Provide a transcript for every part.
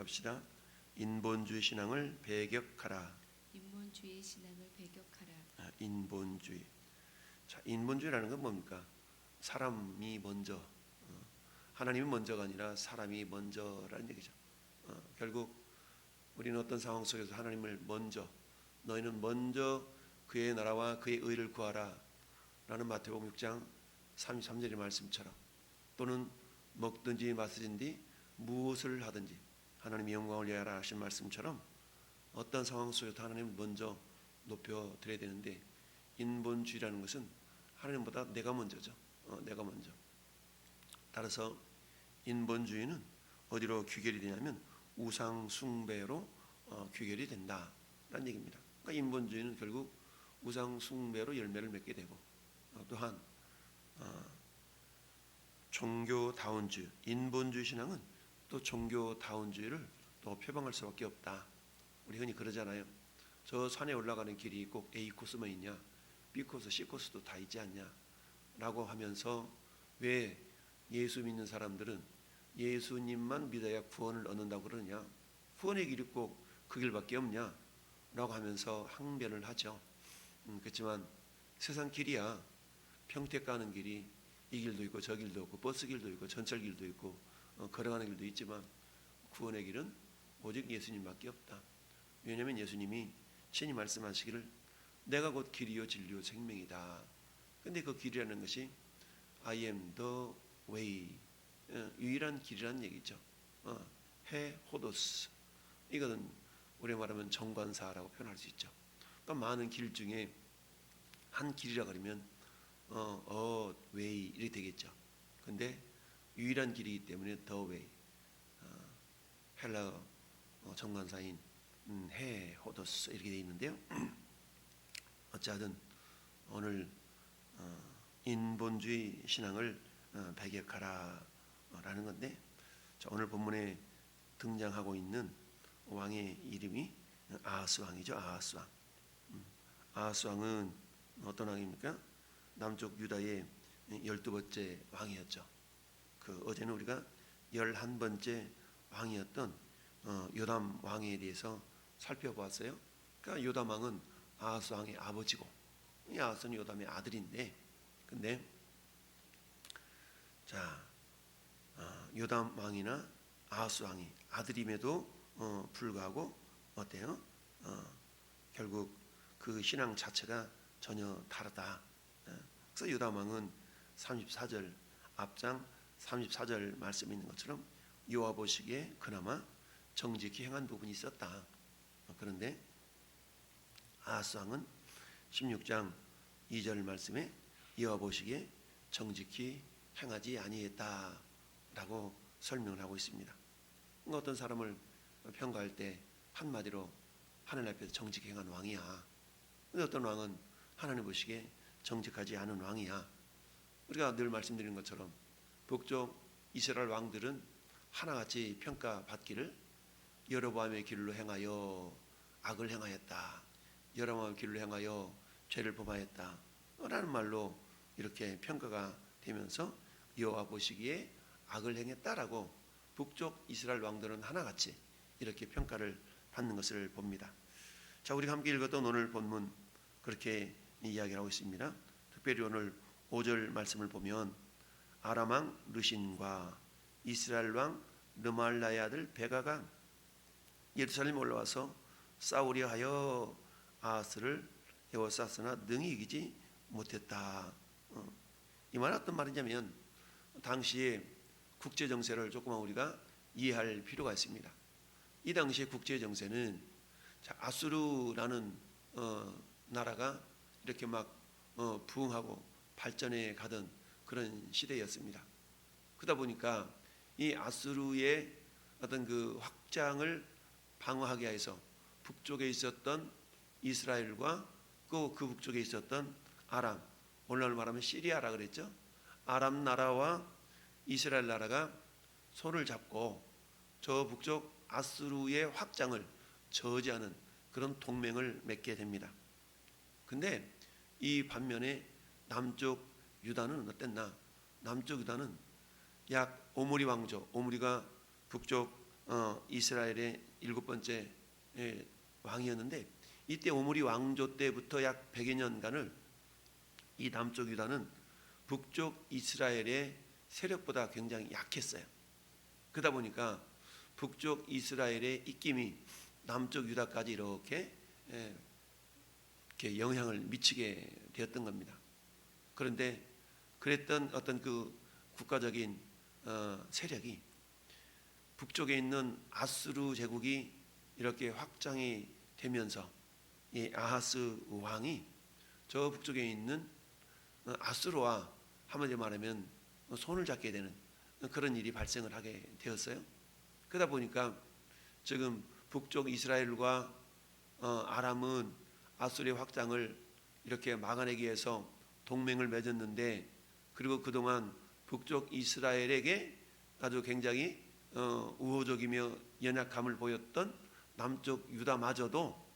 합시다. 인본주의 신앙을 배격하라. 인본주의 신앙을 배격하라. 인본주의. 자, 인본주의라는 건 뭡니까? 사람이 먼저, 하나님이 먼저가 아니라 사람이 먼저라는 얘기죠. 결국 우리는 어떤 상황 속에서 하나님을 먼저, 너희는 먼저 그의 나라와 그의 의를 구하라 라는 마태복음 6장 33절의 말씀처럼, 또는 먹든지 마시든지 무엇을 하든지 하나님의 영광을 위하여 하신 말씀처럼 어떤 상황 속에서 하나님을 먼저 높여드려야 되는데, 인본주의라는 것은 하나님보다 내가 먼저죠. 내가 먼저. 따라서 인본주의는 어디로 귀결이 되냐면 우상 숭배로 귀결이 된다라는 얘기입니다. 그러니까 인본주의는 결국 우상 숭배로 열매를 맺게 되고, 또한 종교다운주의, 인본주의 신앙은 또 종교다운주의를 또 표방할 수밖에 없다. 우리 흔히 그러잖아요. 저 산에 올라가는 길이 꼭 A 코스만 있냐, B 코스, C 코스도 다 있지 않냐 라고 하면서, 왜 예수 믿는 사람들은 예수님만 믿어야 구원을 얻는다고 그러냐, 구원의 길이 꼭 그 길밖에 없냐 라고 하면서 항변을 하죠. 그렇지만 세상 길이야, 평택 가는 길이 이 길도 있고 저 길도 있고 버스 길도 있고 전철 길도 있고 걸어가는 길도 있지만, 구원의 길은 오직 예수님밖에 없다. 왜냐하면 예수님이 친히 말씀하시기를 내가 곧 길이요 진리요 생명이다. 근데 그 길이라는 것이 I am the way, 유일한 길이라는 얘기죠. 해 호도스, 이거는 우리 말하면 정관사라고 표현할 수 있죠. 또 많은 길 중에 한 길이라 그러면 way 이렇게 되겠죠. 근데 유일한 길이기 때문에 the way, 헬라어 정관사인 해 호도스 이렇게 되어 있는데요. 어찌하든 오늘 인본주의 신앙을 배격하라라는 건데, 오늘 본문에 등장하고 있는 왕의 이름이 아하스 왕이죠. 아하스 왕. 아하스 왕은 어떤 왕입니까? 남쪽 유다의 12번째 왕이었죠. 어제는 우리가 11번째 왕이었던 요담 왕에 대해서 살펴보았어요. 그러니까 요담 왕은 아하스 왕의 아버지고, 이 아하스는 요담의 아들인데, 근데 자, 요담 왕이나 아하스 왕이 아들임에도 불구하고 어때요? 결국 그 신앙 자체가 전혀 다르다. 그래서 요담 왕은 34절, 앞장 34절 말씀에 있는 것처럼 여호와 보시기에 그나마 정직히 행한 부분이 있었다. 그런데 아하스 왕은 16장 2절 말씀에 여호와 보시기에 정직히 행하지 아니했다라고 설명을 하고 있습니다. 어떤 사람을 평가할 때 한마디로 하나님 앞에서 정직히 행한 왕이야. 근데 어떤 왕은 하나님 보시기에 정직하지 않은 왕이야. 우리가 늘 말씀드리는 것처럼 북쪽 이스라엘 왕들은 하나같이 평가받기를 여로보암의 길로 행하여 악을 행하였다, 여로보암의 길로 행하여 죄를 범하였다 라는 말로 이렇게 평가가 되면서 여호와 보시기에 악을 행했다라고 북쪽 이스라엘 왕들은 하나같이 이렇게 평가를 받는 것을 봅니다. 자, 우리가 함께 읽었던 오늘 본문 그렇게 이야기를 하고 있습니다. 특별히 오늘 5절 말씀을 보면 아람 왕 르신과 이스라엘 왕 르말라의 아들 베가가 예루살렘에 올라와서 싸우려 하여 아하스를 에워쌌으나 능히 이기지 못했다. 이 말은 어떤 말이냐면, 당시에 국제 정세를 조금만 우리가 이해할 필요가 있습니다. 이 당시의 국제 정세는 아수르라는 나라가 이렇게 막 부흥하고 발전해 가던 그런 시대였습니다. 그러다 보니까 이 아수르의 어떤 그 확장을 방어하기 위해서 북쪽에 있었던 이스라엘과 그 북쪽에 있었던 아람, 오늘날 말하면 시리아라 그랬죠. 아람 나라와 이스라엘 나라가 손을 잡고 저 북쪽 아수르의 확장을 저지하는 그런 동맹을 맺게 됩니다. 근데 이 반면에 남쪽 유다는 어땠나? 남쪽 유다는 약 오므리 왕조, 오므리가 북쪽 이스라엘의 7번째 왕이었는데, 이때 오므리 왕조 때부터 약 100여 년간을 이 남쪽 유다는 북쪽 이스라엘의 세력보다 굉장히 약했어요. 그러다 보니까 북쪽 이스라엘의 입김이 남쪽 유다까지 이렇게 영향을 미치게 되었던 겁니다. 그런데 그랬던 어떤 그 국가적인 세력이 북쪽에 있는 아수르 제국이 이렇게 확장이 되면서 이 아하스 왕이 저 북쪽에 있는 아수르와 한마디로 말하면 손을 잡게 되는 그런 일이 발생을 하게 되었어요. 그러다 보니까 지금 북쪽 이스라엘과 아람은 아수르의 확장을 이렇게 막아내기 위해서 동맹을 맺었는데, 그리고 그동안 북쪽 이스라엘에게 아주 굉장히 우호적이며 연약함을 보였던 남쪽 유다마저도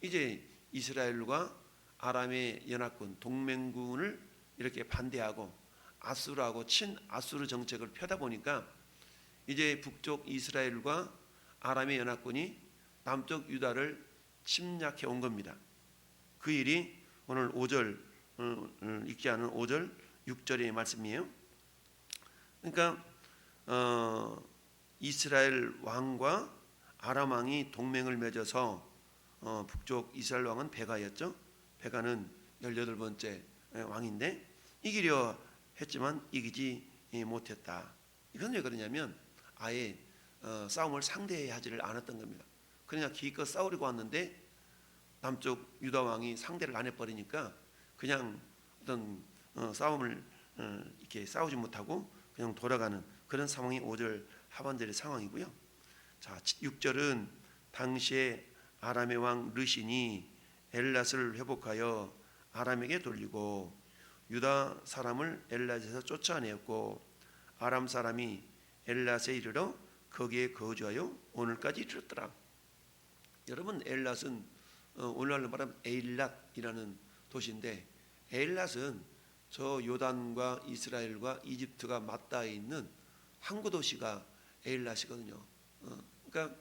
이제 이스라엘과 아람의 연합군 동맹군을 이렇게 반대하고 아수르하고 친아수르 정책을 펴다 보니까 이제 북쪽 이스라엘과 아람의 연합군이 남쪽 유다를 침략해 온 겁니다. 그 일이 오늘 5절 읽지 않은 5절 6절의 말씀이에요. 그러니까 이스라엘 왕과 아람 왕이 동맹을 맺어서 북쪽 이스라엘 왕은 베가였죠. 베가는 18번째 왕인데 이기려 했지만 이기지 못했다. 이건 왜 그러냐면 아예 싸움을 상대하지를 않았던 겁니다. 그러니까 기껏 싸우려고 왔는데 남쪽 유다 왕이 상대를 안 해버리니까 그냥 어떤 싸움을 이렇게 싸우지 못하고 그냥 돌아가는 그런 상황이 5절 하반절의 상황이고요. 자, 6절은 당시에 아람의 왕 르신이 엘랏을 회복하여 아람에게 돌리고 유다 사람을 엘랏에서 쫓아내었고 아람 사람이 엘랏에 이르러 거기에 거주하여 오늘까지 이르렀더라. 여러분, 엘랏은 오늘날로 말하면 에일랏이라는 도시인데, 에일랏은 저 요단과 이스라엘과 이집트가 맞닿아 있는 항구 도시가 에일랏이거든요. 그러니까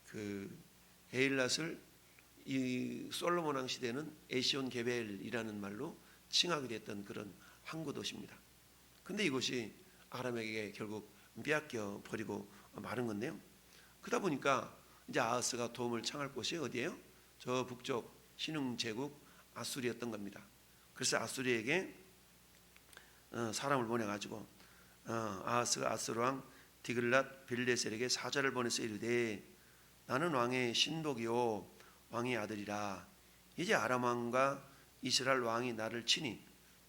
그 에일랏을 이 솔로몬 왕 시대는 에시온 게벨이라는 말로 칭하게 됐던 그런 항구 도시입니다. 근데 이곳이 아람에게 결국 빼앗겨 버리고 마른 건데요. 그러다 보니까 이제 아하스가 도움을 청할 곳이 어디예요? 저 북쪽 신흥 제국 아수리였던 겁니다. 그래서 아수리에게 사람을 보내가지고 아하스가 아수르 왕 디글랏 빌레셀에게 사자를 보내서 이르되 나는 왕의 신복이요 왕의 아들이라. 이제 아람 왕과 이스라엘 왕이 나를 치니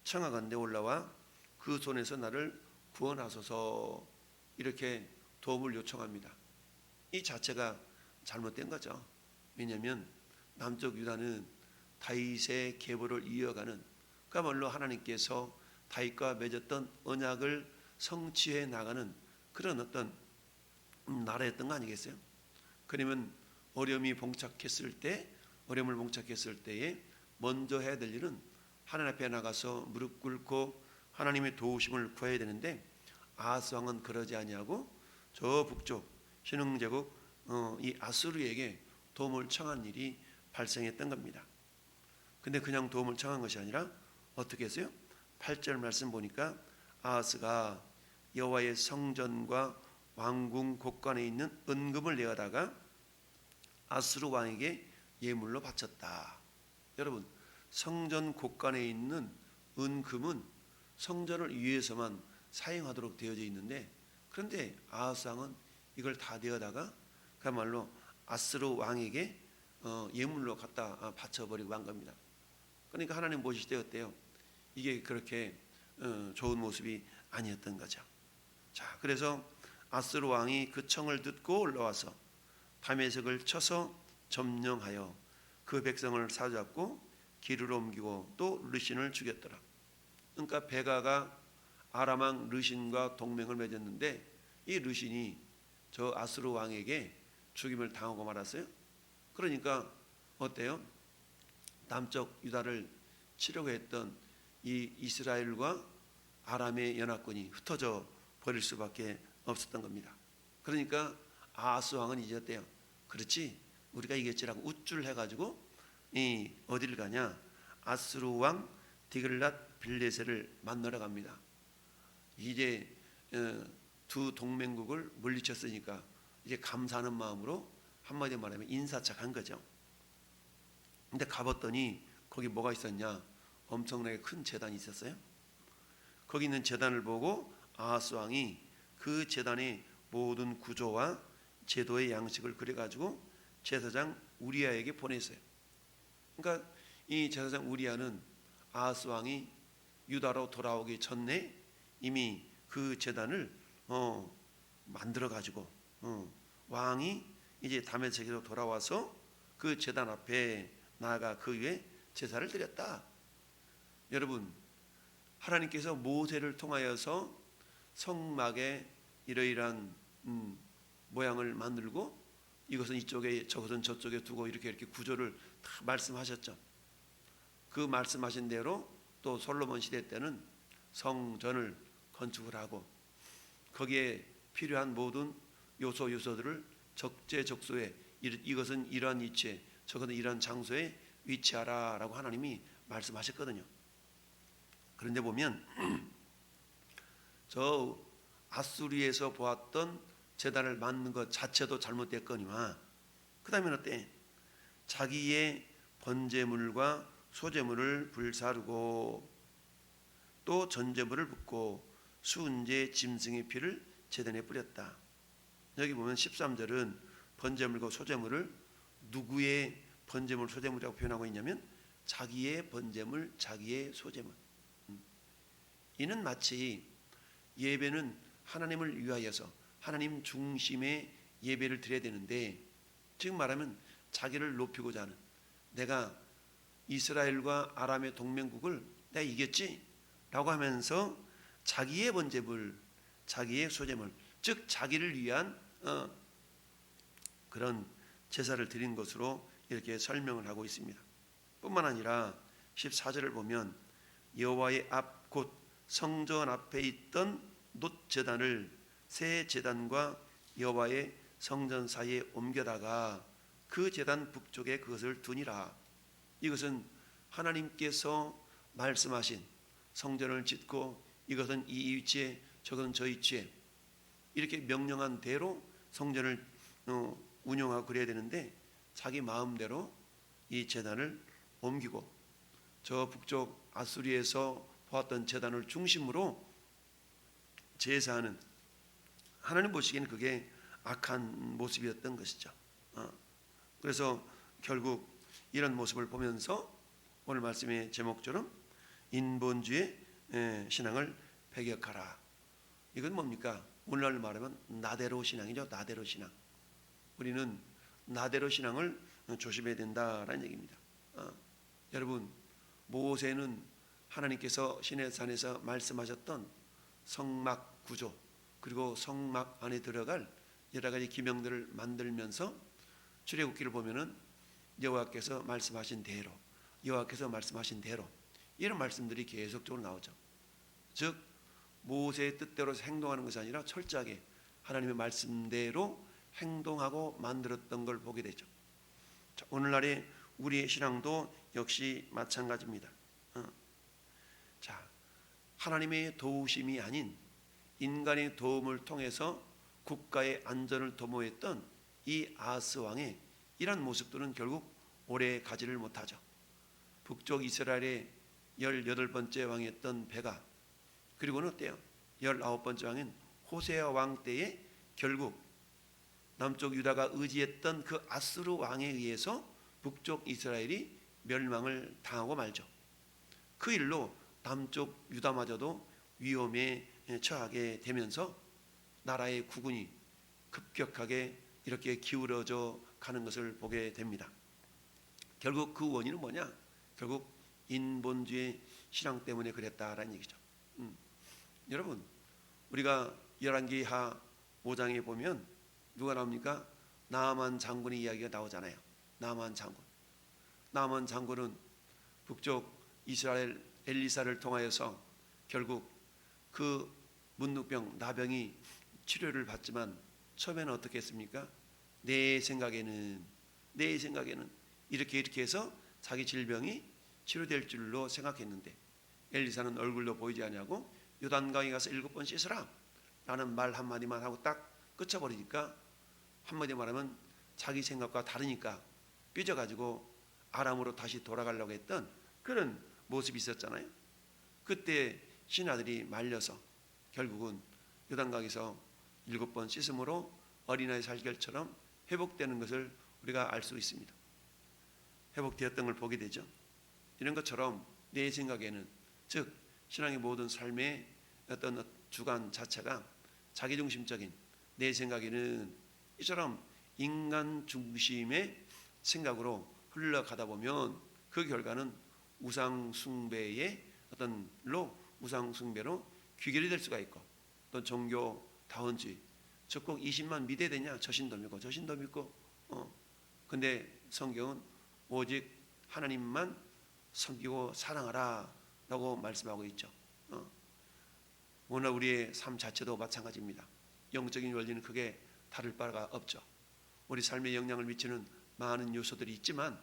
청하건대 올라와 그 손에서 나를 구원하소서. 이렇게 도움을 요청합니다. 이 자체가 잘못된 거죠. 왜냐하면 남쪽 유다는 다윗의 계보를 이어가는, 그야말로 하나님께서 다윗과 맺었던 언약을 성취해 나가는 그런 어떤 나라였던 거 아니겠어요? 그러면 어려움을 봉착했을 때에 먼저 해야 될 일은 하나님 앞에 나가서 무릎 꿇고 하나님의 도우심을 구해야 되는데, 아하스 왕은 그러지 아니하고 저 북쪽 신흥 제국 이 아수르에게 도움을 청한 일이 발생했던 겁니다. 근데 그냥 도움을 청한 것이 아니라 어떻게 했어요? 8절 말씀 보니까 아하스가 여호와의 성전과 왕궁 곳간에 있는 은금을 내어다가 아수르 왕에게 예물로 바쳤다. 여러분, 성전 곳간에 있는 은금은 성전을 위해서만 사용하도록 되어져 있는데, 그런데 아하스 왕은 이걸 다 내어다가 그야말로 아수르 왕에게 예물로 갖다 바쳐버리고 한 겁니다. 그러니까 하나님 보실 때 어때요? 이게 그렇게 좋은 모습이 아니었던 거죠. 자, 그래서 아수르 왕이 그 청을 듣고 올라와서 다메섹을 쳐서 점령하여 그 백성을 사로잡고 기르로 옮기고 또 르신을 죽였더라. 그러니까 베가가 아람 왕 르신과 동맹을 맺었는데 이 르신이 저 아수르 왕에게 죽임을 당하고 말았어요. 그러니까 어때요? 남쪽 유다를 치려고 했던 이 이스라엘과 아람의 연합군이 흩어져 버릴 수밖에 없었던 겁니다. 그러니까 아하스 왕은 이제 어때요? 그렇지, 우리가 이겼지라고 우쭐 해가지고 이 어디를 가냐? 아수르 왕 디글랏 빌레셋을 만나러 갑니다. 이제 두 동맹국을 물리쳤으니까 이제 감사하는 마음으로 한마디 말하면 인사착한 거죠. 근데 가봤더니 거기 뭐가 있었냐? 엄청나게 큰 제단이 있었어요. 거기 있는 제단을 보고 아하스 왕이 그 제단의 모든 구조와 제도의 양식을 그려가지고 제사장 우리아에게 보냈어요. 그러니까 이 제사장 우리아는 아하스 왕이 유다로 돌아오기 전에 이미 그 제단을 만들어 가지고 왕이 이제 다메섹으로 돌아와서 그 제단 앞에 나아가 그 위에 제사를 드렸다. 여러분, 하나님께서 모세를 통하여서 성막에 이러이러한 모양을 만들고 이것은 이쪽에 저것은 저쪽에 두고 이렇게 구조를 다 말씀하셨죠. 그 말씀하신 대로 또 솔로몬 시대 때는 성전을 건축을 하고 거기에 필요한 모든 요소들을 적재적소에 이것은 이러한 위치에 저것은 이러한 장소에 위치하라라고 하나님이 말씀하셨거든요. 그런데 보면 저 아수리에서 보았던 제단을 만든 것 자체도 잘못됐거니와 그 다음에 어때? 자기의 번제물과 소제물을 불사르고 또 전제물을 붓고 순제 짐승의 피를 제단에 뿌렸다. 여기 보면 13절은 번제물과 소제물을 누구의 번제물 소제물이라고 표현하고 있냐면 자기의 번제물 자기의 소제물. 이는 마치 예배는 하나님을 위하여서 하나님 중심의 예배를 드려야 되는데 지금 말하면 자기를 높이고자 하는, 내가 이스라엘과 아람의 동맹국을 내가 이겼지 라고 하면서 자기의 번제물 자기의 소제물, 즉 자기를 위한 그런 제사를 드린 것으로 이렇게 설명을 하고 있습니다. 뿐만 아니라 14절을 보면 여호와의 앞 곧 성전 앞에 있던 놋 제단을 새 제단과 여호와의 성전 사이에 옮겨다가 그 제단 북쪽에 그것을 두니라. 이것은 하나님께서 말씀하신 성전을 짓고 이것은 이 위치에 저것은 저 위치에 이렇게 명령한 대로 성전을 운영하고 그래야 되는데 자기 마음대로 이 제단을 옮기고 저 북쪽 아수리에서 보았던 제단을 중심으로 제사하는, 하나님 보시기에는 그게 악한 모습이었던 것이죠. 그래서 결국 이런 모습을 보면서 오늘 말씀의 제목처럼 인본주의 신앙을 배격하라. 이건 뭡니까? 오늘날 말하면 나대로 신앙이죠. 나대로 신앙. 우리는 나대로 신앙을 조심해야 된다라는 얘기입니다. 여러분, 모세는 하나님께서 시내산에서 말씀하셨던 성막 구조 그리고 성막 안에 들어갈 여러 가지 기명들을 만들면서 출애굽기를 보면은 여호와께서 말씀하신 대로 이런 말씀들이 계속적으로 나오죠. 즉 모세의 뜻대로 행동하는 것이 아니라 철저하게 하나님의 말씀대로 행동하고 만들었던 걸 보게 되죠. 자, 오늘날의 우리의 신앙도 역시 마찬가지입니다. 자, 하나님의 도우심이 아닌 인간의 도움을 통해서 국가의 안전을 도모했던 이 아하스 왕의 이런 모습들은 결국 오래 가지를 못하죠. 북쪽 이스라엘의 18번째 왕이었던 베가, 그리고는 어때요? 19번째 왕인 호세아 왕 때에 결국 남쪽 유다가 의지했던 그 아수르 왕에 의해서 북쪽 이스라엘이 멸망을 당하고 말죠. 그 일로 남쪽 유다마저도 위험에 처하게 되면서 나라의 국운이 급격하게 이렇게 기울어져 가는 것을 보게 됩니다. 결국 그 원인은 뭐냐? 결국 인본주의 신앙 때문에 그랬다라는 얘기죠. 여러분, 우리가 열왕기하 5장에 보면 누가 나옵니까? 나아만 장군의 이야기가 나오잖아요. 나아만 장군은 북쪽 이스라엘 엘리사를 통하여서 결국 그 문둥병 나병이 치료를 받지만 처음에는 어떻게 했습니까? 내 생각에는 이렇게 해서 자기 질병이 치료될 줄로 생각했는데 엘리사는 얼굴도 보이지 아니하고 요단강에 가서 7번 씻으라 라는 말 한마디만 하고 딱 끝쳐버리니까, 한마디 말하면 자기 생각과 다르니까 삐져가지고 아람으로 다시 돌아가려고 했던 그런 모습이 있었잖아요. 그때 신하들이 말려서 결국은 요단강에서 7번 씻음으로 어린아이 살결처럼 회복되는 것을 우리가 알 수 있습니다. 회복되었던 걸 보게 되죠. 이런 것처럼 내 생각에는, 즉 신앙의 모든 삶의 어떤 주관 자체가 자기중심적인 내 생각에는 이처럼 인간 중심의 생각으로 흘러가다 보면 그 결과는 우상숭배의 우상숭배로 귀결이 될 수가 있고, 또 종교다원주의, 즉 꼭 20만 믿어야 되냐, 저 신도 믿고 근데 성경은 오직 하나님만 섬기고 사랑하라 라고 말씀하고 있죠. 오늘 우리의 삶 자체도 마찬가지입니다. 영적인 원리는 크게 다를 바가 없죠. 우리 삶에 영향을 미치는 많은 요소들이 있지만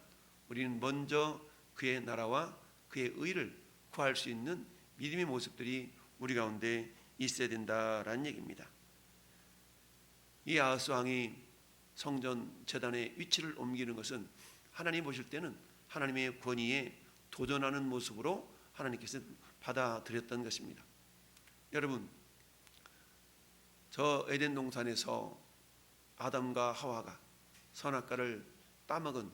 우리는 먼저 그의 나라와 그의 의를 구할 수 있는 믿음의 모습들이 우리 가운데 있어야 된다라는 얘기입니다. 이 아하스 왕이 성전 제단의 위치를 옮기는 것은 하나님 보실 때는 하나님의 권위에 도전하는 모습으로 하나님께서 받아들였던 것입니다. 여러분, 저 에덴 동산에서 아담과 하와가 선악과를 따먹은,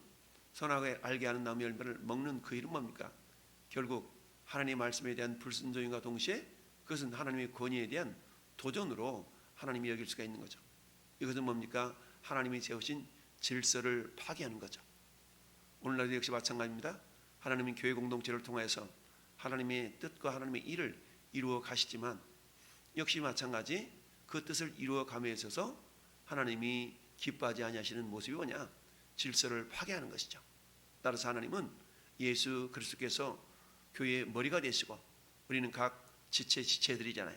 선악을 알게 하는 나무 열매를 먹는 그 일은 뭡니까? 결국 하나님의 말씀에 대한 불순종과 동시에 그것은 하나님의 권위에 대한 도전으로 하나님이 여길 수가 있는 거죠. 이것은 뭡니까? 하나님이 세우신 질서를 파괴하는 거죠. 오늘날도 역시 마찬가지입니다. 하나님은 교회 공동체를 통해서 하나님의 뜻과 하나님의 일을 이루어 가시지만 역시 마찬가지 그 뜻을 이루어 감에 있어서 하나님이 기뻐하지 아니하시는 모습이 뭐냐? 질서를 파괴하는 것이죠. 따라서 하나님은 예수 그리스도께서 교회의 머리가 되시고 우리는 각 지체들이잖아요.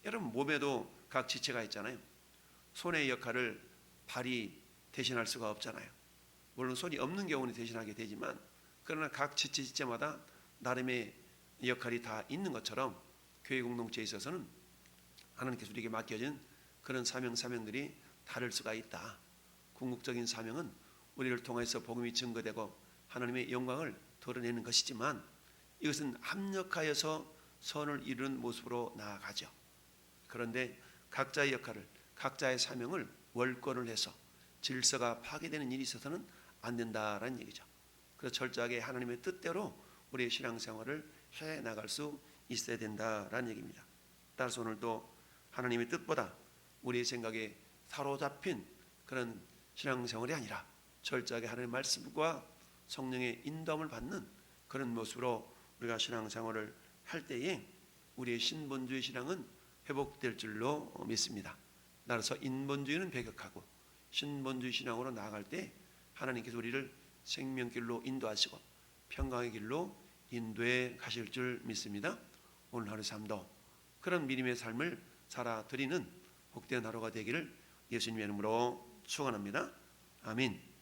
여러분, 몸에도 각 지체가 있잖아요. 손의 역할을 발이 대신할 수가 없잖아요. 물론 손이 없는 경우는 대신하게 되지만, 그러나 각 지체마다 나름의 역할이 다 있는 것처럼 교회 공동체에 있어서는 하나님께서 우리에게 맡겨진 그런 사명들이 다를 수가 있다. 궁극적인 사명은 우리를 통해서 복음이 증거되고 하나님의 영광을 드러내는 것이지만 이것은 합력하여서 선을 이루는 모습으로 나아가죠. 그런데 각자의 역할을, 각자의 사명을 월권을 해서 질서가 파괴되는 일이 있어서는 안 된다라는 얘기죠. 그래서 철저하게 하나님의 뜻대로 우리의 신앙생활을 해나갈 수 있어야 된다라는 얘기입니다. 따라서 오늘도 하나님의 뜻보다 우리의 생각에 사로잡힌 그런 신앙생활이 아니라 철저하게 하나님의 말씀과 성령의 인도함을 받는 그런 모습으로 우리가 신앙생활을 할 때에 우리의 신본주의 신앙은 회복될 줄로 믿습니다. 따라서 인본주의는 배격하고 신본주의 신앙으로 나아갈 때 하나님께서 우리를 생명길로 인도하시고 평강의 길로 인도해 가실 줄 믿습니다. 오늘 하루 삶도 그런 믿음의 삶을 살아드리는 복된 하루가 되기를 예수님의 이름으로 축원합니다. 아멘.